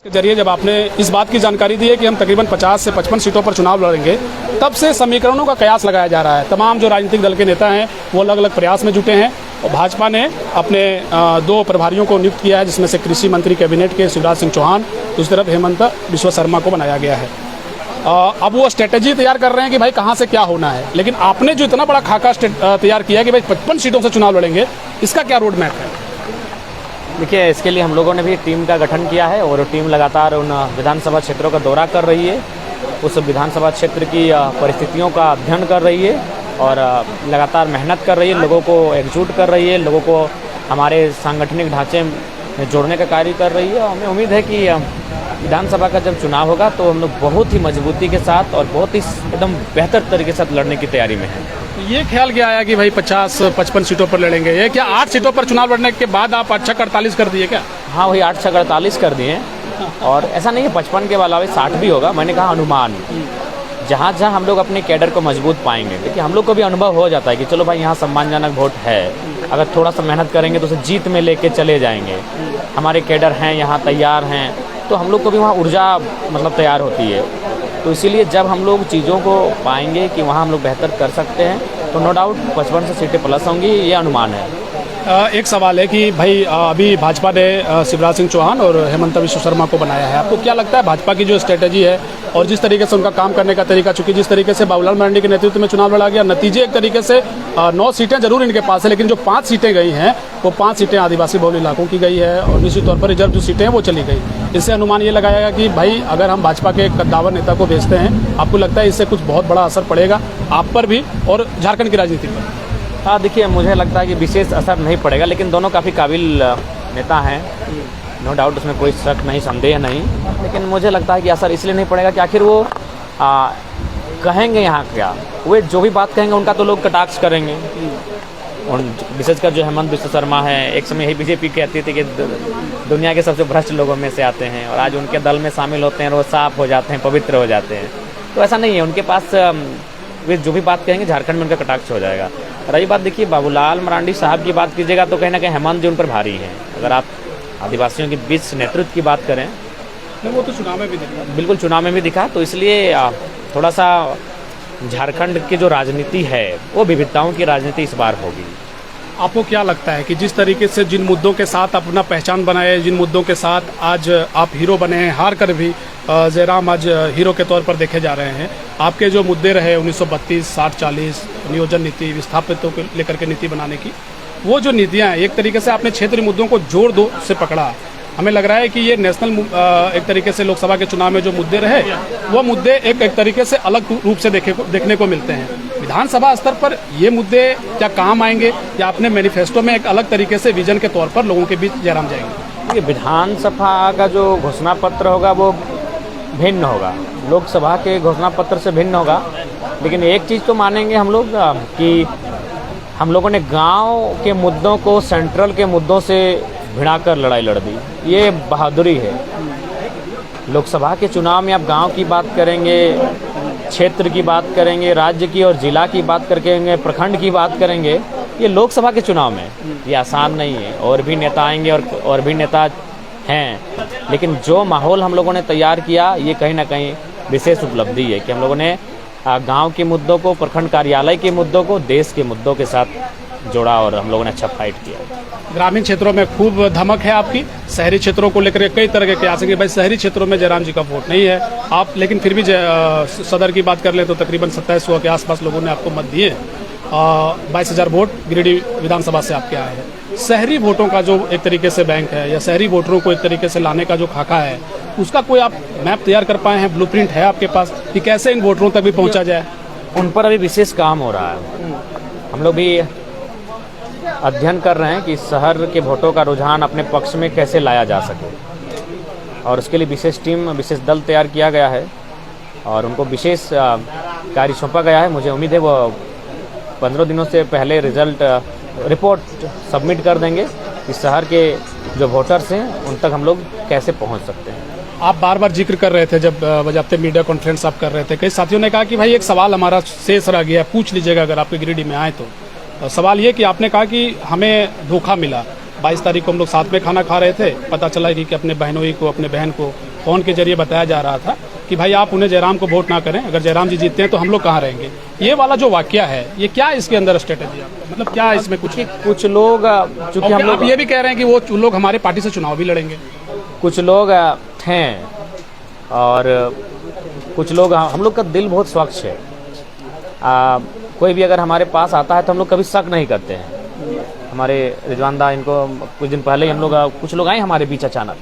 के जरिए जब आपने इस बात की जानकारी दी है कि हम तकरीबन 50 से 55 सीटों पर चुनाव लड़ेंगे, तब से समीकरणों का कयास लगाया जा रहा है। तमाम जो राजनीतिक दल के नेता हैं वो अलग अलग प्रयास में जुटे हैं और भाजपा ने अपने 2 प्रभारियों को नियुक्त किया है, जिसमें से कृषि मंत्री कैबिनेट के शिवराज सिंह चौहान, दूसरी तरफ हेमंत बिस्वा शर्मा को बनाया गया है। अब वो स्ट्रेटेजी तैयार कर रहे हैं कि भाई कहाँ से क्या होना है, लेकिन आपने जो इतना बड़ा खाका तैयार किया है कि भाई 55 सीटों से चुनाव लड़ेंगे, इसका क्या रोड मैप है? देखिए, इसके लिए हम लोगों ने भी टीम का गठन किया है और टीम लगातार उन विधानसभा क्षेत्रों का दौरा कर रही है, उस विधानसभा क्षेत्र की परिस्थितियों का अध्ययन कर रही है और लगातार मेहनत कर रही है, लोगों को एकजुट कर रही है, लोगों को हमारे सांगठनिक ढांचे में जोड़ने का कार्य कर रही है। और हमें उम्मीद है कि विधानसभा का जब चुनाव होगा तो हम लोग बहुत ही मजबूती के साथ और बहुत ही एकदम बेहतर तरीके से लड़ने की तैयारी में हैं। ये ख्याल क्या आया कि भाई 50-55 सीटों पर लड़ेंगे? ये क्या 8 सीटों पर चुनाव लड़ने के बाद आप 8-48 कर दिए क्या? हाँ, वही 8-48 कर दिए और ऐसा नहीं है 55 के अलावा 60 भी होगा। मैंने कहा अनुमान, जहाँ जहाँ हम लोग अपने कैडर को मजबूत पाएंगे, देखिए हम लोग को भी अनुभव हो जाता है कि चलो भाई यहाँ सम्मानजनक वोट है, अगर थोड़ा सा मेहनत करेंगे तो उसे जीत में लेके चले जाएंगे, हमारे कैडर हैं यहाँ तैयार हैं, तो हम लोग को भी वहाँ ऊर्जा मतलब तैयार होती है। तो इसीलिए जब हम लोग चीज़ों को पाएंगे कि वहाँ हम लोग बेहतर कर सकते हैं तो नो डाउट 55 से सीटें प्लस होंगी, ये अनुमान है। एक सवाल है कि भाई अभी भाजपा ने शिवराज सिंह चौहान और हेमंत बिस्वा शर्मा को बनाया है, आपको क्या लगता है भाजपा की जो स्ट्रेटेजी है और जिस तरीके से उनका काम करने का तरीका, चूंकि जिस तरीके से बाबूलाल मरांडी के नेतृत्व में चुनाव लड़ा गया, नतीजे एक तरीके से 9 सीटें जरूर इनके पास है, लेकिन जो 5 सीटें गई हैं वो 5 सीटें आदिवासी बहुल इलाकों की गई है और निश्चित तौर पर रिजर्व जो सीटें हैं वो चली गई। इससे अनुमान ये लगाया गया कि भाई अगर हम भाजपा के कद्दावर नेता को भेजते हैं, आपको लगता है इससे कुछ बहुत बड़ा असर पड़ेगा आप पर भी और झारखंड की राजनीति पर? हाँ, देखिए मुझे लगता है कि विशेष असर नहीं पड़ेगा, लेकिन दोनों काफ़ी काबिल नेता हैं, नो डाउट, उसमें कोई शक नहीं, संदेह नहीं। लेकिन मुझे लगता है कि असर इसलिए नहीं पड़ेगा कि आखिर वो कहेंगे यहाँ क्या, वे जो भी बात कहेंगे उनका तो लोग कटाक्ष करेंगे। और विशेषकर जो हेमंत बिस्वा शर्मा है, एक समय यही बीजेपी कहती थी कि दुनिया के सबसे भ्रष्ट लोगों में से आते हैं और आज उनके दल में शामिल होते हैं और वो साफ हो जाते हैं, पवित्र हो जाते हैं। तो ऐसा नहीं है, उनके पास वे जो भी बात कहेंगे झारखंड में उनका कटाक्ष हो जाएगा। रही बात, देखिए बाबूलाल मरांडी साहब की बात कीजिएगा तो कहीं ना कहीं हेमंत जी उन पर भारी हैं। अगर आप आदिवासियों के बीच नेतृत्व की बात करें, वो तो चुनाव में भी दिखा, बिल्कुल चुनाव में भी दिखा, तो इसलिए थोड़ा सा झारखंड की जो राजनीति है वो विविधताओं की राजनीति इस बार होगी। आपको क्या लगता है कि जिस तरीके से जिन मुद्दों के साथ अपना पहचान बनाए, जिन मुद्दों के साथ आज आप हीरो बने हैं, हार कर भी जयराम आज हीरो के तौर पर देखे जा रहे हैं, आपके जो मुद्दे रहे 1932, 60-40 नियोजन नीति, विस्थापितों को लेकर के नीति बनाने की, वो जो नीतियाँ हैं एक तरीके से आपने क्षेत्रीय मुद्दों को जोर दो से पकड़ा। हमें लग रहा है कि ये नेशनल एक तरीके से लोकसभा के चुनाव में जो मुद्दे रहे वो मुद्दे एक तरीके से अलग रूप से देखने को मिलते हैं। विधानसभा स्तर पर ये मुद्दे क्या काम आएंगे या अपने मैनिफेस्टो में एक अलग तरीके से विजन के तौर पर लोगों के बीच जयराम जाएंगे? विधानसभा का जो घोषणा पत्र होगा वो भिन्न होगा, लोकसभा के घोषणा पत्र से भिन्न होगा। लेकिन एक चीज़ तो मानेंगे हम लोग कि हम लोगों ने गांव के मुद्दों को सेंट्रल के मुद्दों से भिड़ाकर लड़ाई लड़ दी, ये बहादुरी है। लोकसभा के चुनाव में आप गांव की बात करेंगे, क्षेत्र की बात करेंगे, राज्य की और जिला की बात करेंगे, प्रखंड की बात करेंगे, ये लोकसभा के चुनाव में ये आसान नहीं है। और भी नेता आएंगे और भी नेता हैं, लेकिन जो माहौल हम लोगों ने तैयार किया ये कहीं ना कहीं विशेष उपलब्धि है कि हम लोगों ने गांव के मुद्दों को, प्रखंड कार्यालय के मुद्दों को देश के मुद्दों के साथ जोड़ा और हम लोगों ने अच्छा फाइट किया। ग्रामीण क्षेत्रों में खूब धमक है आपकी, शहरी क्षेत्रों को लेकर कई तरह के कयास है कि भाई शहरी क्षेत्रों में जयराम जी का वोट नहीं है आप, लेकिन फिर भी सदर की बात कर ले तो तकरीबन 2700 के आसपास लोगों ने आपको मत दिए, 22,000 वोट गिरिडीह विधानसभा से आपके आए हैं। शहरी वोटों का जो एक तरीके से बैंक है या शहरी वोटरों को एक तरीके से लाने का जो खाका है, उसका कोई आप मैप तैयार कर पाए हैं, ब्लूप्रिंट है आपके पास कि कैसे इन वोटरों तक भी पहुंचा जाए? उन पर अभी विशेष काम हो रहा है। हम लोग भी अध्ययन कर रहे हैं कि शहर के वोटों का रुझान अपने पक्ष में कैसे लाया जा सके और उसके लिए विशेष टीम, विशेष दल तैयार किया गया है और उनको विशेष कार्य सौंपा गया है। मुझे उम्मीद है वो 15 दिनों से पहले रिपोर्ट सबमिट कर देंगे कि शहर के जो वोटर्स हैं उन तक हम लोग कैसे पहुंच सकते हैं। आप बार बार जिक्र कर रहे थे जब बजाते मीडिया कॉन्फ्रेंस आप कर रहे थे, कई साथियों ने कहा कि भाई एक सवाल हमारा शेष रह गया, पूछ लीजिएगा अगर आपके गिरिडीह में आए तो। सवाल ये कि आपने कहा कि हमें धोखा मिला, 22 तारीख को हम लोग साथ में खाना खा रहे थे, पता चला कि अपने बहनोई को, अपने बहन को फोन के जरिए बताया जा रहा था कि भाई आप उन्हें जयराम को वोट ना करें, अगर जयराम जी जीतते हैं तो हम लोग कहाँ रहेंगे। ये वाला जो वाकया है, ये क्या इसके अंदर स्ट्रेटेजी है, मतलब क्या इसमें कुछ लोग चूंकि हम लोग ये भी कह रहे हैं कि वो लोग हमारे पार्टी से चुनाव भी लड़ेंगे। कुछ लोग हैं और कुछ लोग, हम लोग का दिल बहुत स्वच्छ है। कोई भी अगर हमारे पास आता है तो हम लोग कभी शक नहीं करते हैं। हमारे रिजवान दा, इनको कुछ दिन पहले ही हम लोग कुछ लोग आए हमारे बीच अचानक,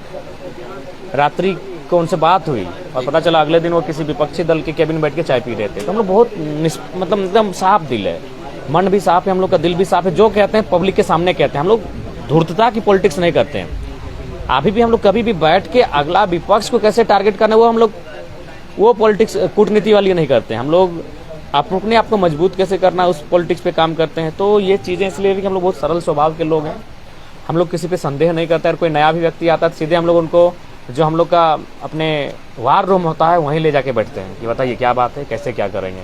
रात्रि को उनसे बात हुई और पता चला अगले दिन वो किसी विपक्षी दल के केबिन में बैठ के चाय पी रहे थे। तो हम लोग बहुत मतलब एकदम साफ दिल है, मन भी साफ है, हम लोग का दिल भी साफ है। जो कहते हैं पब्लिक के सामने कहते हैं, हम लोग धूर्तता की पॉलिटिक्स नहीं करते हैं। अभी भी हम लोग कभी भी बैठ के अगला विपक्ष को कैसे टारगेट करना, वो हम लोग वो पॉलिटिक्स कूटनीति वाली नहीं करते हैं। हम लोग अपने आप को मजबूत कैसे करना उस पॉलिटिक्स पे काम करते हैं। तो ये चीज़ें इसलिए भी कि हम लोग बहुत सरल स्वभाव के लोग हैं। हम लोग किसी पे संदेह नहीं करते हैं। कोई नया भी व्यक्ति आता है तो सीधे हम लोग उनको, जो हम लोग का अपने वार रूम होता है वहीं ले जाके बैठते हैं कि बताइए क्या बात है, कैसे क्या करेंगे।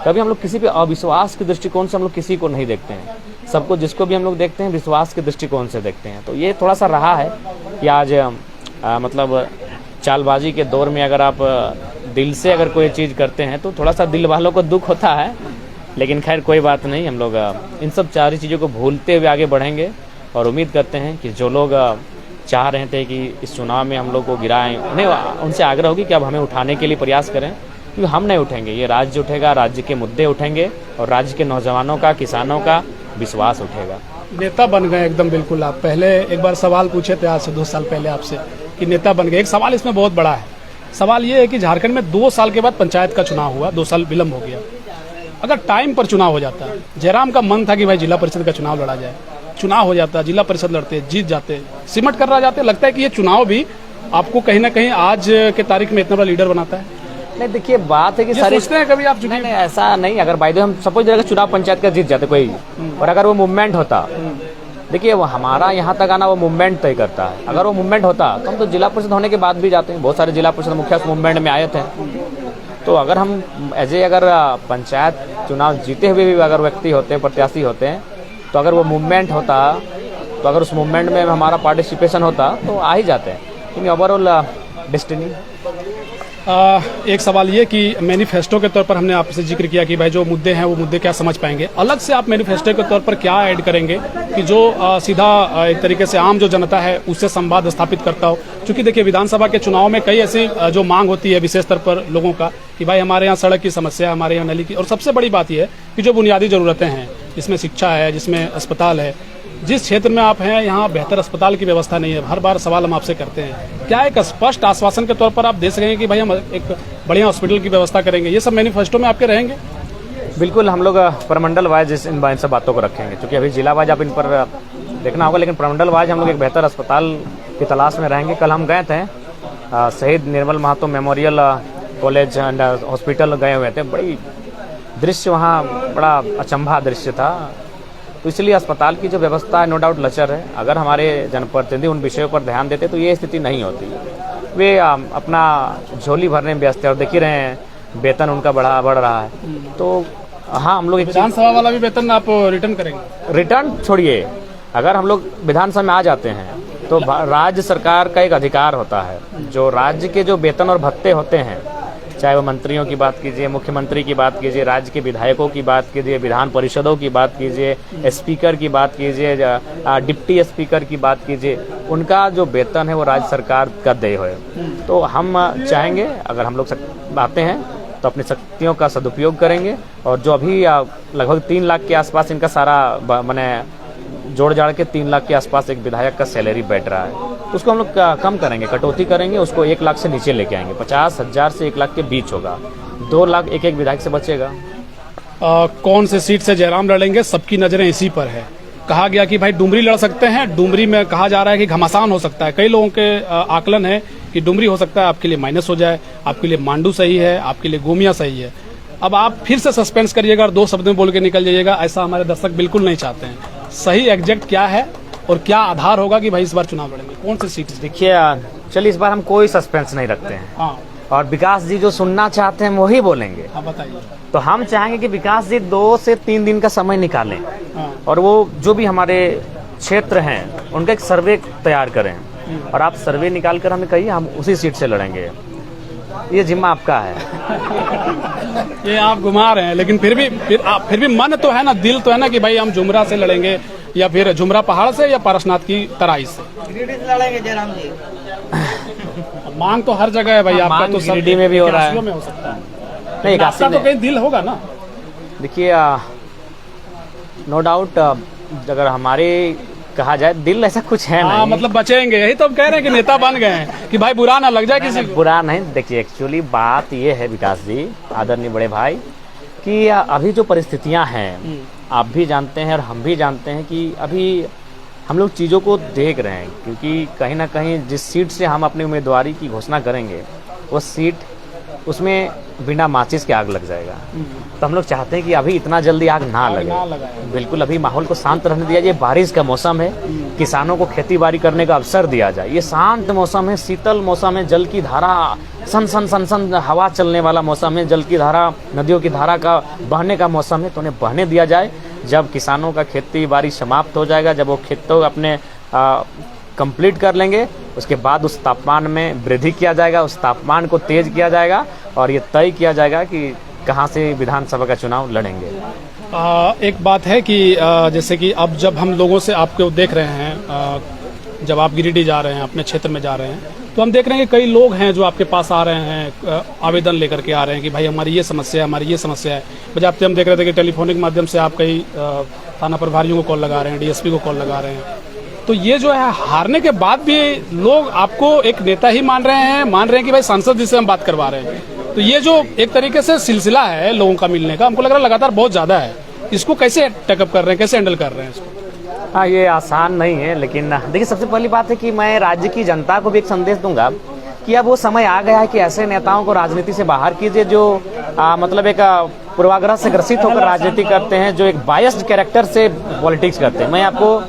कभी हम लोग किसी पे अविश्वास के दृष्टिकोण से हम लोग किसी को नहीं देखते हैं। सबको, जिसको भी हम लोग देखते हैं, विश्वास के दृष्टिकोण से देखते हैं। तो ये थोड़ा सा रहा है कि आज मतलब चालबाजी के दौर में अगर आप दिल से अगर कोई चीज़ करते हैं तो थोड़ा सा दिल वालों को दुख होता है। लेकिन खैर कोई बात नहीं, हम लोग इन सब सारी चीज़ों को भूलते हुए आगे बढ़ेंगे और उम्मीद करते हैं कि जो लोग चाह रहे थे कि इस चुनाव में हम लोग को गिराएं, उन्हें उनसे आग्रह होगी कि अब हमें उठाने के लिए प्रयास करें, क्योंकि हम नहीं उठेंगे। ये राज्य उठेगा, राज्य के मुद्दे उठेंगे और राज्य के नौजवानों का, किसानों का विश्वास उठेगा। नेता बन गए एकदम बिल्कुल। आप पहले एक बार सवाल पूछे थे आज से 2 साल पहले आपसे कि नेता बन गए। एक सवाल इसमें बहुत बड़ा है। सवाल ये है कि झारखंड में 2 साल के बाद पंचायत का चुनाव हुआ, 2 साल विलम्ब हो गया। अगर टाइम पर चुनाव हो जाता, जयराम का मन था कि भाई जिला परिषद का चुनाव लड़ा जाए, चुनाव हो जाता, जिला परिषद लड़ते, जीत जाते, सिमट कर रह जाते। लगता है कि ये चुनाव भी आपको कहीं ना कहीं आज के तारीख में इतना बड़ा लीडर बनाता है। नहीं, देखिए बात है कि सारे सोचते हैं कभी आप? नहीं, ऐसा नहीं। अगर बाय द वे हम सपोज अगर चुनाव पंचायत का जीत जाते कोई, और अगर वो मूवमेंट होता, देखिए वो हमारा यहाँ तक आना वो मूवमेंट तय करता है। अगर वो मूवमेंट होता तो हम तो जिला परिषद होने के बाद भी जाते हैं। बहुत सारे जिला परिषद मुखिया मूवमेंट में आए थे। तो अगर हम अगर पंचायत चुनाव जीते हुए भी अगर व्यक्ति होते हैं, प्रत्याशी होते हैं, तो अगर वो मूवमेंट होता, तो अगर उस मूवमेंट में हमारा पार्टिसिपेशन होता तो आ ही जाते हैं। लेकिन ओवरऑल डेस्टिनी। एक सवाल ये कि मैनिफेस्टो के तौर पर हमने आपसे जिक्र किया कि भाई जो मुद्दे हैं वो मुद्दे क्या समझ पाएंगे। अलग से आप मैनिफेस्टो के तौर पर क्या ऐड करेंगे कि जो सीधा एक तरीके से आम जो जनता है उससे संवाद स्थापित करता हो? क्योंकि देखिए विधानसभा के चुनाव में कई ऐसी जो मांग होती है विशेष स्तर पर लोगों का कि भाई हमारे यहाँ सड़क की समस्या, हमारे यहाँ नली की, और सबसे बड़ी बात यह है कि जो बुनियादी जरूरतें हैं, जिसमें शिक्षा है, जिसमें अस्पताल है, जिस क्षेत्र में आप हैं यहाँ बेहतर अस्पताल की व्यवस्था नहीं है। हर बार सवाल हम आपसे करते हैं, क्या एक स्पष्ट आश्वासन के तौर पर आप दे सकेंगे कि भाई हम एक बढ़िया हॉस्पिटल की व्यवस्था करेंगे? ये सब मैनिफेस्टो में आपके रहेंगे? बिल्कुल, हम लोग प्रमंडल वाइज इन सब बातों को रखेंगे, क्योंकि अभी जिला वाइज आप इन पर देखना होगा, लेकिन प्रमंडल वाइज हम लोग एक बेहतर अस्पताल की तलाश में रहेंगे। कल हम गए थे Shaheed Nirmal Mahato Memorial College and Hospital गए हुए थे। बड़ी दृश्य वहाँ बड़ा अचंभा दृश्य था। तो इसलिए अस्पताल की जो व्यवस्था है नो डाउट लचर है। अगर हमारे जनप्रतिनिधि उन विषयों पर ध्यान देते तो ये स्थिति नहीं होती। वे अपना झोली भरने में व्यस्त है और देख ही रहे हैं वेतन उनका बढ़ रहा है। तो हाँ, हम लोग विधानसभा वाला भी वेतन आप रिटर्न करेंगे? रिटर्न छोड़िए, अगर हम लोग विधानसभा में आ जाते हैं तो राज्य सरकार का एक अधिकार होता है, जो राज्य के जो वेतन और भत्ते होते हैं, चाहे वो मंत्रियों की बात कीजिए, मुख्यमंत्री की बात कीजिए, राज्य के विधायकों की बात कीजिए, विधान परिषदों की बात कीजिए, स्पीकर की बात कीजिए, डिप्टी स्पीकर की बात कीजिए, उनका जो वेतन है वो राज्य सरकार का देय है। तो हम चाहेंगे अगर हम लोग आते हैं तो अपनी शक्तियों का सदुपयोग करेंगे, और जो अभी लगभग 3 लाख के आसपास इनका सारा मैंने जोड़ जाड़ के 3 लाख के आसपास एक विधायक का सैलरी बैठ रहा है, तो उसको हम लोग कम करेंगे, कटौती करेंगे, उसको 1 लाख से नीचे लेके आएंगे। 50,000 से 1 लाख के बीच होगा। 2 लाख एक विधायक से बचेगा। कौन से सीट से जयराम लड़ेंगे, सबकी नजरें इसी पर है। कहा गया कि भाई डुमरी लड़ सकते हैं। डुमरी में कहा जा रहा है कि घमासान हो सकता है। कई लोगों के आकलन है कि डुमरी हो सकता है आपके लिए माइनस हो जाए, आपके लिए मांडू सही है, आपके लिए गोमिया सही है। अब आप फिर से सस्पेंस करिएगा और 2 शब्द में बोल के निकल जाइएगा, ऐसा हमारे दर्शक बिल्कुल नहीं चाहते हैं। सही एग्जैक्ट क्या है और क्या आधार होगा कि भाई इस बार चुनाव लड़ेंगे? कौन सी सीट? देखिए, चलिए इस बार हम कोई सस्पेंस नहीं रखते हैं। हाँ, और विकास जी जो सुनना चाहते हैं वही बोलेंगे। हाँ, बताइए। तो हम चाहेंगे कि विकास जी 2 से 3 दिन का समय निकालें, हाँ, और वो जो भी हमारे क्षेत्र हैं उनका एक सर्वे तैयार करें। और आप सर्वे निकाल कर हमें कहिए, हम उसी सीट से लड़ेंगे। ये जिम्मा आपका है। ये आप घुमा रहे हैं, लेकिन फिर भी मन तो है ना, दिल तो है ना कि भाई हम जुमरा से लड़ेंगे, या फिर जुमरा पहाड़ से, या पारसनाथ की तराई से लड़ेंगे जयराम जी। मांग तो हर जगह है भाई, आपका तो गिरिडीह में भी हो रहा है, में हो सकता है, नहीं आपका तो कहीं दिल होगा ना। देखिए नो डाउट, अगर हमारे कहा जाए दिल ऐसा कुछ है हाँ, नहीं। मतलब बचेंगे, यही तो हम कह रहे हैं कि नेता बन गए हैं कि भाई बुरा ना लग जाए किसी को। बुरा नहीं, देखिए एक्चुअली बात ये है विकास जी, आदरणीय बड़े भाई, कि अभी जो परिस्थितियां हैं आप भी जानते हैं और हम भी जानते हैं कि अभी हम लोग चीज़ों को देख रहे हैं, क्योंकि कहीं ना कहीं जिस सीट से हम अपनी उम्मीदवारी की घोषणा करेंगे वो सीट, उसमें बिना माचिस के आग लग जाएगा। तो हम लोग चाहते हैं कि अभी इतना जल्दी आग ना लगे, बिल्कुल अभी माहौल को शांत रहने दिया जाए। बारिश का मौसम है, किसानों को खेती बाड़ी करने का अवसर दिया जाए। ये शांत मौसम है, शीतल मौसम है, जल की धारा सन सन सन सन हवा चलने वाला मौसम है, जल की धारा, नदियों की धारा का बहने का मौसम है, तो उन्हें बहने दिया जाए। जब किसानों का खेती बाड़ी समाप्त हो जाएगा, जब वो खेतों अपने कंप्लीट कर लेंगे, उसके बाद उस तापमान में वृद्धि किया जाएगा, उस तापमान को तेज किया जाएगा और ये तय किया जाएगा कि कहाँ से विधानसभा का चुनाव लड़ेंगे। एक बात है कि जैसे कि अब जब हम लोगों से आपको देख रहे हैं, जब आप गिरिडीह जा रहे हैं, अपने क्षेत्र में जा रहे हैं, तो हम देख रहे हैं कि कई लोग हैं जो आपके पास आ रहे हैं, आवेदन लेकर के आ रहे हैं कि भाई हमारी ये समस्या है, हमारी ये समस्या है। बजाते हम देख रहे थे कि टेलीफोनिक माध्यम से आप कई थाना प्रभारियों को कॉल लगा रहे हैं, डीएसपी को कॉल लगा रहे हैं। तो ये जो है, हारने के बाद भी लोग आपको एक नेता ही मान रहे हैं कि भाई सांसद जिससे हम बात करवा रहे हैं। तो ये जो एक तरीके से सिलसिला है लोगों का मिलने का, हमको लग रहा है लगातार बहुत ज्यादा है। इसको कैसे टेकअप कर रहे हैं, कैसे हैंडल कर रहे हैं इसको? हाँ, ये आसान नहीं है, लेकिन देखिए सबसे पहली बात है कि मैं राज्य की जनता को भी एक संदेश दूंगा कि अब वो समय आ गया है कि ऐसे नेताओं को राजनीति से बाहर कीजिए जो मतलब एक पूर्वाग्रह से ग्रसित होकर राजनीति करते हैं, जो एक बायस्ड कैरेक्टर से पॉलिटिक्स करते हैं। मैं आपको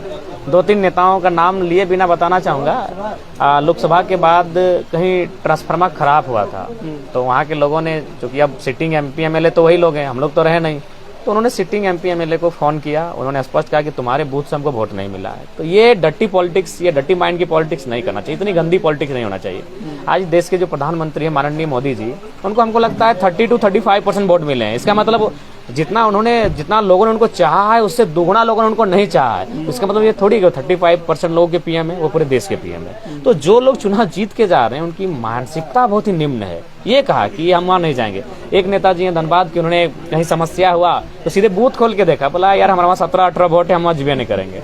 2-3 नेताओं का नाम लिए बिना बताना चाहूँगा। लोकसभा के बाद कहीं ट्रांसफार्मर खराब हुआ था, तो वहाँ के लोगों ने, चूँकि अब सिटिंग MP MLA तो वही लोग हैं, हम लोग तो रहे नहीं, तो उन्होंने सिटिंग MP MLA को फ़ोन किया। उन्होंने स्पष्ट कहा कि तुम्हारे बूथ से हमको वोट नहीं मिला है। तो ये डर्टी पॉलिटिक्स, ये डर्टी माइंड की पॉलिटिक्स नहीं करना चाहिए, इतनी गंदी पॉलिटिक्स नहीं होना चाहिए। आज देश के जो प्रधानमंत्री हैं माननीय मोदी जी, उनको हमको लगता है 30 to 35% वोट मिले हैं। इसका मतलब जितना लोगों ने उनको चाहा है, उससे दुगुना लोगों ने उनको नहीं चाहा है। इसका मतलब ये थोड़ी 35% लोगों के PM है वो पूरे देश के PM है। तो जो लोग चुनाव जीत के जा रहे हैं उनकी मानसिकता बहुत ही निम्न है। ये कहा कि हम वहाँ नहीं जाएंगे। एक नेताजी हैं धनबाद के, उन्होंने कहीं समस्या हुआ तो सीधे बूथ खोल के देखा, बोला यार हमारे वहाँ 17-18 वोट है, हम वहाँ जीवे नहीं करेंगे।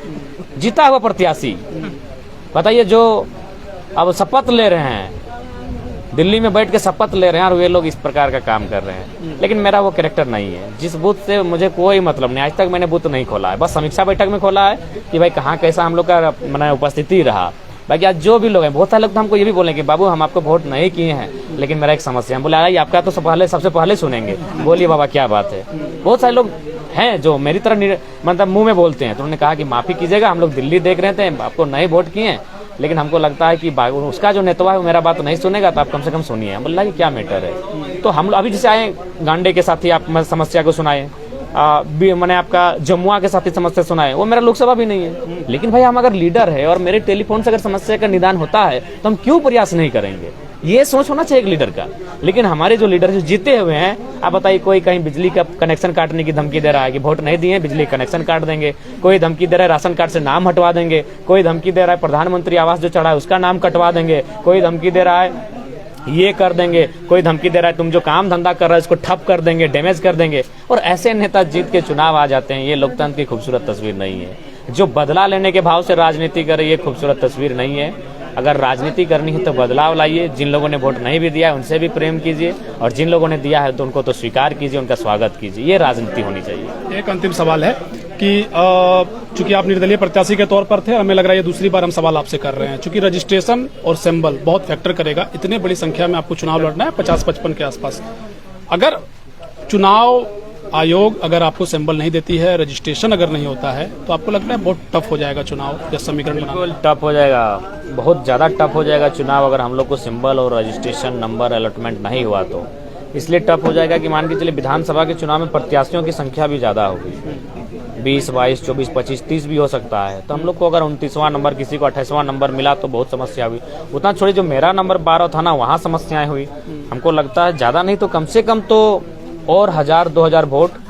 जीता हुआ प्रत्याशी, बताइए, जो अब शपथ ले रहे हैं, दिल्ली में बैठ के शपथ ले रहे हैं, और वे लोग इस प्रकार का काम कर रहे हैं। लेकिन मेरा वो कैरेक्टर नहीं है। जिस बूथ से मुझे कोई मतलब नहीं, आज तक मैंने बूथ नहीं खोला है, बस समीक्षा बैठक में खोला है कि भाई कहाँ कैसा हम लोग का मैंने उपस्थिति रहा। बाकी आज जो भी लोग हैं, बहुत सारे लोग तो हमको ये भी बोलेंगे बाबू हम आपको वोट नहीं किए हैं, लेकिन मेरा एक समस्या है। बोले अरे आपका तो सबसे पहले सुनेंगे। बोलिए बाबा क्या बात है। बहुत सारे लोग हैं जो मेरी तरह मतलब मुंह में बोलते हैं। तो उन्होंने कहा कि माफी कीजिएगा, हम लोग दिल्ली देख रहे थे, आपको नहीं वोट किए, लेकिन हमको लगता है कि उसका जो नेता है वो मेरा बात नहीं सुनेगा, तो आप कम से कम सुनिए। बोला कि क्या मैटर है। तो हम अभी जैसे आए गांडे के साथ ही आप समस्या को सुनाए, मैंने आपका जमुआ के साथ ही समस्या सुनाए, वो मेरा लोकसभा भी नहीं है। लेकिन भाई हम अगर लीडर है और मेरे टेलीफोन से अगर समस्या का निदान होता है तो हम क्यों प्रयास नहीं करेंगे? ये सोच होना चाहिए एक लीडर का। लेकिन हमारे जो लीडर जो जीते हुए हैं, आप बताइए, कोई कहीं बिजली का कनेक्शन काटने की धमकी दे रहा है कि वोट नहीं दिए बिजली कनेक्शन काट देंगे, कोई धमकी दे रहा है राशन कार्ड से नाम हटवा देंगे, कोई धमकी दे रहा है प्रधानमंत्री आवास जो चढ़ा है उसका नाम कटवा देंगे, कोई धमकी दे रहा है ये कर देंगे, कोई धमकी दे रहा है तुम जो काम धंधा कर रहा है उसको ठप कर देंगे, डैमेज कर देंगे। और ऐसे नेता जीत के चुनाव आ जाते हैं। ये लोकतंत्र की खूबसूरत तस्वीर नहीं है। जो बदला लेने के भाव से राजनीति करे, ये खूबसूरत तस्वीर नहीं है। अगर राजनीति करनी है तो बदलाव लाइए। जिन लोगों ने वोट नहीं भी दिया है उनसे भी प्रेम कीजिए, और जिन लोगों ने दिया है तो उनको तो स्वीकार कीजिए, उनका स्वागत कीजिए। ये राजनीति होनी चाहिए। एक अंतिम सवाल है कि चूंकि आप निर्दलीय प्रत्याशी के तौर पर थे, हमें लग रहा है ये दूसरी बार हम सवाल आपसे कर रहे हैं। चूंकि रजिस्ट्रेशन और सिंबल बहुत फैक्टर करेगा, इतने बड़ी संख्या में आपको चुनाव लड़ना है, 50-55 के आसपास। अगर चुनाव आयोग अगर आपको सिंबल नहीं देती है, रजिस्ट्रेशन अगर नहीं होता है, तो आपको लगता है बहुत टफ हो जाएगा चुनाव या समीकरण बनाना? बिल्कुल टफ हो जाएगा, बहुत ज़्यादा टफ हो जाएगा चुनाव अगर हम लोग को सिंबल और रजिस्ट्रेशन नंबर अलॉटमेंट नहीं हुआ तो। इसलिए टफ हो जाएगा कि मान के चलिए विधानसभा के चुनाव में प्रत्याशियों की संख्या भी ज़्यादा होगी, 20, 22, 24, 25, 30 भी हो सकता है। तो हम लोग को अगर 29वां नंबर, किसी को 28वां नंबर मिला तो बहुत समस्या हुई। उतना छोड़ी, जो मेरा नंबर 12 था ना, वहाँ समस्याएं हुई। हमको लगता है ज़्यादा नहीं तो कम से कम तो और 1000-2000 वोट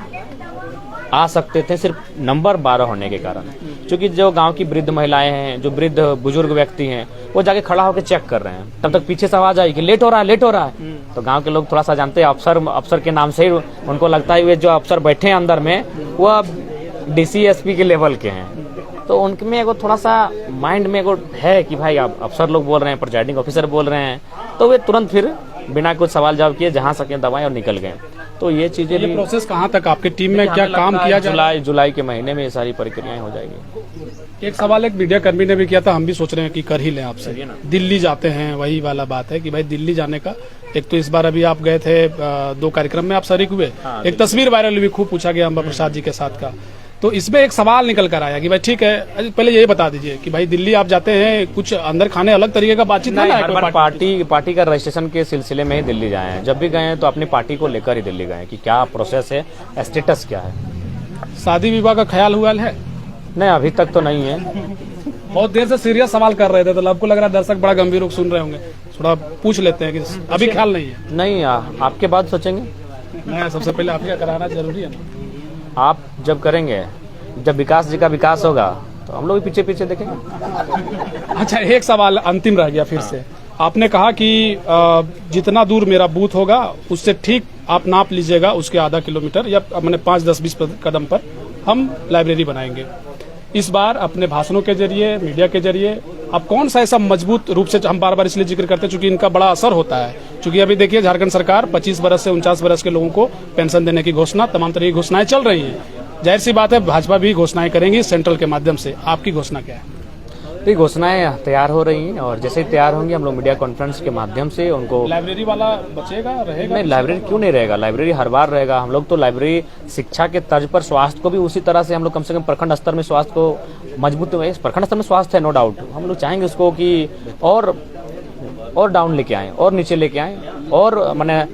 आ सकते थे, सिर्फ नंबर 12 होने के कारण। क्योंकि जो गांव की वृद्ध महिलाएं हैं, जो वृद्ध बुजुर्ग व्यक्ति हैं, वो जाके खड़ा होकर चेक कर रहे हैं। तब तक पीछे से आवाज आई कि लेट हो रहा है, लेट हो रहा है। तो गांव के लोग थोड़ा सा जानते हैं, अफसर के नाम से ही उनको लगता है वे जो अफसर बैठे हैं अंदर में वो अब DCSP के लेवल के हैं। तो उनमें एगो थोड़ा सा माइंड में एगो है कि भाई आप अफसर लोग बोल रहे हैं, प्रिजाइडिंग ऑफिसर बोल रहे हैं, तो वे तुरंत फिर बिना कुछ सवाल जवाब किए जहां सके दबाएं और निकल गए। तो ये चीजें ये प्रोसेस कहाँ तक आपकी टीम में क्या काम किया जाए? जुलाई के महीने में ये सारी प्रक्रियाएं हो जाएगी। एक सवाल एक मीडिया कर्मी ने भी किया था, हम भी सोच रहे हैं कि कर ही लें आपसे। दिल्ली जाते हैं, वही वाला बात है कि भाई दिल्ली जाने का, एक तो इस बार अभी आप गए थे 2 कार्यक्रम में आप शरीक हुए, एक तस्वीर वायरल हुई, खूब पूछा गया अंबा प्रसाद जी के साथ का। तो इसमें एक सवाल निकल कर आया कि भाई ठीक है, पहले यही बता दीजिए कि भाई दिल्ली आप जाते हैं, कुछ अंदर खाने अलग तरीके का बातचीत नहीं, हर बार पार्टी का रजिस्ट्रेशन के सिलसिले में ही दिल्ली जाए हैं। जब भी गए हैं तो अपनी पार्टी को लेकर ही दिल्ली गए कि क्या प्रोसेस है, स्टेटस क्या है। शादी विवाह का ख्याल हुआ है? नहीं, अभी तक तो नहीं है। बहुत देर से सीरियस सवाल कर रहे थे, तो आपको लग रहा है दर्शक बड़ा गंभीर रूप सुन रहे होंगे, थोड़ा पूछ लेते हैं कि अभी ख्याल नहीं है। नहीं, आपके बाद सोचेंगे। नहीं, सबसे पहले आपका कराना जरूरी है ना। आप जब करेंगे, जब विकास जी का विकास होगा तो हम लोग भी पीछे पीछे देखेंगे। अच्छा, एक सवाल अंतिम रह गया फिर से। आपने कहा कि जितना दूर मेरा बूथ होगा उससे ठीक आप नाप लीजिएगा, उसके आधा किलोमीटर या मैंने 5, 10, 20 कदम पर हम लाइब्रेरी बनाएंगे। इस बार अपने भाषणों के जरिए, मीडिया के जरिए आप कौन सा ऐसा मजबूत रूप से, हम बार बार इसलिए जिक्र करते हैं चूंकि इनका बड़ा असर होता है, क्योंकि अभी देखिए झारखंड सरकार 25 बरस से 49 बरस के लोगों को पेंशन देने की घोषणा, तमाम तरह की घोषणाएं चल रही हैं। जाहिर सी बात है भाजपा भी घोषणाएं करेंगी सेंट्रल के माध्यम से। आपकी घोषणा क्या है? तो घोषणाएं तैयार हो रही हैं और जैसे ही तैयार होंगी हम लोग मीडिया कॉन्फ्रेंस के माध्यम से उनको। लाइब्रेरी वाला बचेगा, रहेगा? नहीं, लाइब्रेरी क्यों नहीं रहेगा, लाइब्रेरी हर बार रहेगा। हम लोग तो लाइब्रेरी शिक्षा के तर्ज पर स्वास्थ्य को भी उसी तरह से हम लोग कम से कम प्रखंड स्तर में स्वास्थ्य को मजबूत, प्रखंड स्तर में स्वास्थ्य है नो डाउट, हम लोग चाहेंगे उसको कि और डाउन लेके आए और नीचे लेके आए और मैंने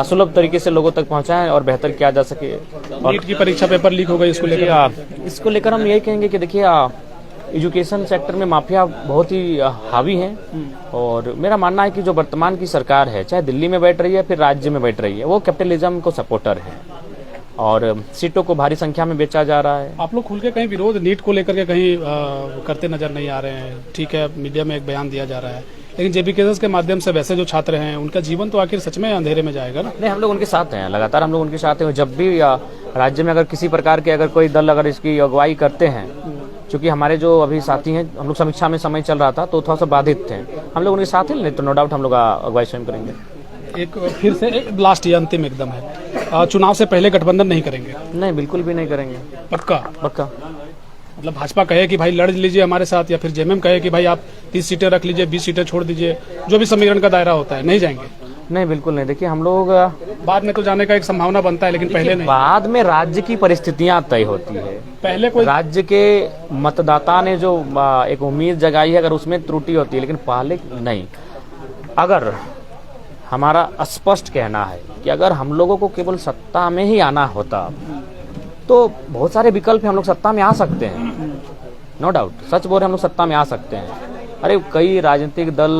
सुलभ तरीके से लोगों तक पहुंचाएं और बेहतर किया जा सके। और नीट की परीक्षा पेपर लीक हो गई, इसको लेकर हम यही कहेंगे कि देखिए एजुकेशन सेक्टर में माफिया बहुत ही हावी है और मेरा मानना है कि जो वर्तमान की सरकार है, चाहे दिल्ली में बैठ रही है फिर राज्य में बैठ रही है, वो कैपिटलिज्म को सपोर्टर है और सीटों को भारी संख्या में बेचा जा रहा है। आप लोग खुल के कहीं विरोध नीट को लेकर के कहीं करते नजर नहीं आ रहे हैं। ठीक है, मीडिया में एक बयान दिया जा रहा है, लेकिन JPKS के माध्यम से वैसे जो छात्र हैं उनका जीवन तो आखिर सच में अंधेरे में जाएगा ना। नहीं, हम लोग उनके साथ हैं, लगातार हम लोग उनके साथ हैं। जब भी राज्य में अगर किसी प्रकार के अगर कोई दल अगर इसकी अगुवाई करते हैं, क्योंकि हमारे जो अभी साथी हैं, हम लोग समीक्षा में समय चल रहा था तो थोड़ा सा बाधित थे, हम लोग उनके साथ ही, नहीं तो नो डाउट हम लोग अगुवाई स्वयं करेंगे। एक फिर से एक लास्ट ये अंतिम एकदम है, चुनाव से पहले गठबंधन नहीं करेंगे? नहीं, बिल्कुल भी नहीं करेंगे। पक्का? पक्का। मतलब भाजपा कहे कि भाई लड़ लीजिए हमारे साथ, या फिर JMM कहे कि भाई आप 30 सीटें रख लीजिए, 20 सीटें छोड़ दीजिए, जो भी समीकरण का दायरा होता है, नहीं जाएंगे? नहीं, बिल्कुल नहीं। देखिए हम लोग बाद में तो जाने का एक संभावना बनता है, लेकिन पहले नहीं। बाद में राज्य की परिस्थितियां तय होती है। पहले कोई राज्य के मतदाता ने जो एक उम्मीद जगाई है, अगर उसमें त्रुटि होती है, लेकिन पहले नहीं। अगर हमारा स्पष्ट कहना है कि अगर हम लोगों को केवल सत्ता में ही आना होता तो बहुत सारे विकल्प हैं, हम लोग सत्ता में आ सकते हैं, नो डाउट, सच बोल रहे हम लोग सत्ता में आ सकते हैं। अरे कई राजनीतिक दल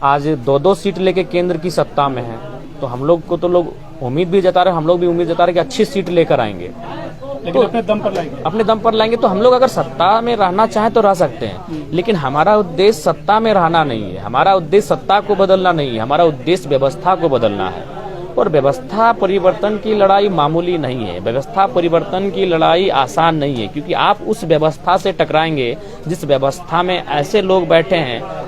आज 2-2 सीट लेके केंद्र की सत्ता में है, तो हम लोग को तो लोग उम्मीद भी जता रहे, हम लोग भी उम्मीद जता रहे कि अच्छी सीट लेकर आएंगे, लेकिन तो अपने दम पर लाएंगे। अपने दम पर लाएंगे। तो हम लोग अगर सत्ता में रहना चाहें तो रह सकते हैं, लेकिन हमारा उद्देश्य सत्ता में रहना नहीं है, हमारा उद्देश्य सत्ता को बदलना नहीं है, हमारा उद्देश्य व्यवस्था को बदलना है। और व्यवस्था परिवर्तन की लड़ाई मामूली नहीं है, व्यवस्था परिवर्तन की लड़ाई आसान नहीं है, क्योंकि आप उस व्यवस्था से टकराएंगे जिस व्यवस्था में ऐसे लोग बैठे हैं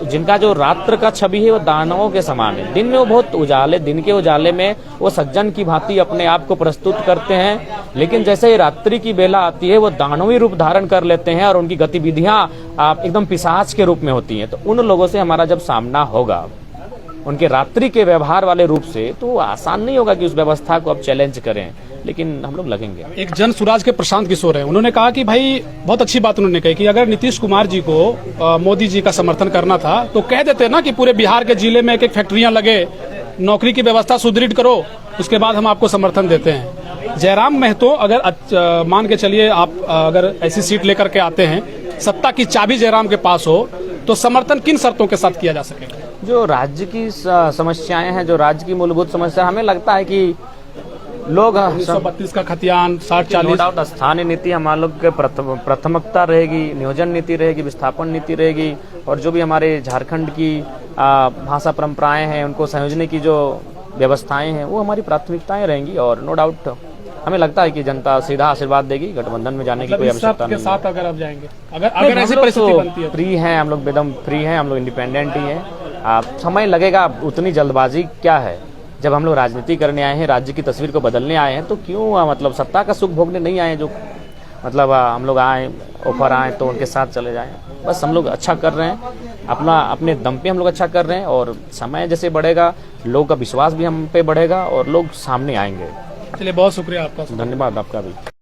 जिनका जो रात्र का छवि है वो दानवों के समान है। दिन में वो बहुत उजाले, दिन के उजाले में वो सज्जन की भांति अपने आप को प्रस्तुत करते हैं, लेकिन जैसे ही रात्रि की बेला आती है वो दानवी रूप धारण कर लेते हैं और उनकी गतिविधियां एकदम पिशाच के रूप में होती हैं। तो उन लोगों से हमारा जब सामना होगा उनके रात्रि के व्यवहार वाले रूप से, तो आसान नहीं होगा कि उस व्यवस्था को अब चैलेंज करें, लेकिन हम लोग लगेंगे। एक जन सुराज के प्रशांत किशोर है, उन्होंने कहा कि भाई बहुत अच्छी बात उन्होंने कही कि अगर नीतीश कुमार जी को मोदी जी का समर्थन करना था तो कह देते ना कि पूरे बिहार के जिले में एक फैक्ट्रियां लगे, नौकरी की व्यवस्था सुदृढ़ करो, उसके बाद हम आपको समर्थन देते हैं। जयराम महतो अगर मान के चलिए आप अगर ऐसी सीट लेकर के आते हैं, सत्ता की चाबी जयराम के पास हो, तो समर्थन किन शर्तों के साथ किया जा सकेगा? जो राज्य की समस्याएं हैं, जो राज्य की मूलभूत समस्या, हमें लगता है कि लोग 1932 का खतियान, 60-40 नो डाउट स्थानीय नीति हमारे लोग के प्राथमिकता रहेगी, नियोजन नीति रहेगी, विस्थापन नीति रहेगी, और जो भी हमारे झारखंड की भाषा परंपराएं हैं उनको संयोजने की जो व्यवस्थाएं हैं वो हमारी प्राथमिकताएं रहेंगी। और नो डाउट हमें लगता है कि जनता सीधा आशीर्वाद देगी, गठबंधन में जाने की कोई आवश्यकता नहीं के साथ अगर आप जाएंगे, अगर ऐसी परिस्थिति बनती है? फ्री हैं हम लोग, एकदम फ्री हैं हम लोग, इंडिपेंडेंट ही हैं। समय लगेगा, उतनी जल्दबाजी क्या है? जब हम लोग राजनीति करने आए हैं, राज्य की तस्वीर को बदलने आए हैं, तो क्यों मतलब सत्ता का सुख भोगने नहीं आए? जो मतलब हम लोग आए, ऑफर आए तो उनके साथ चले जाएं। बस हम लोग अच्छा कर रहे हैं, अपने दम पे हम लोग अच्छा कर रहे हैं, और समय जैसे बढ़ेगा लोगों का विश्वास भी हम पे बढ़ेगा और लोग सामने आएंगे। चलिए, बहुत शुक्रिया आपका। धन्यवाद आपका भी।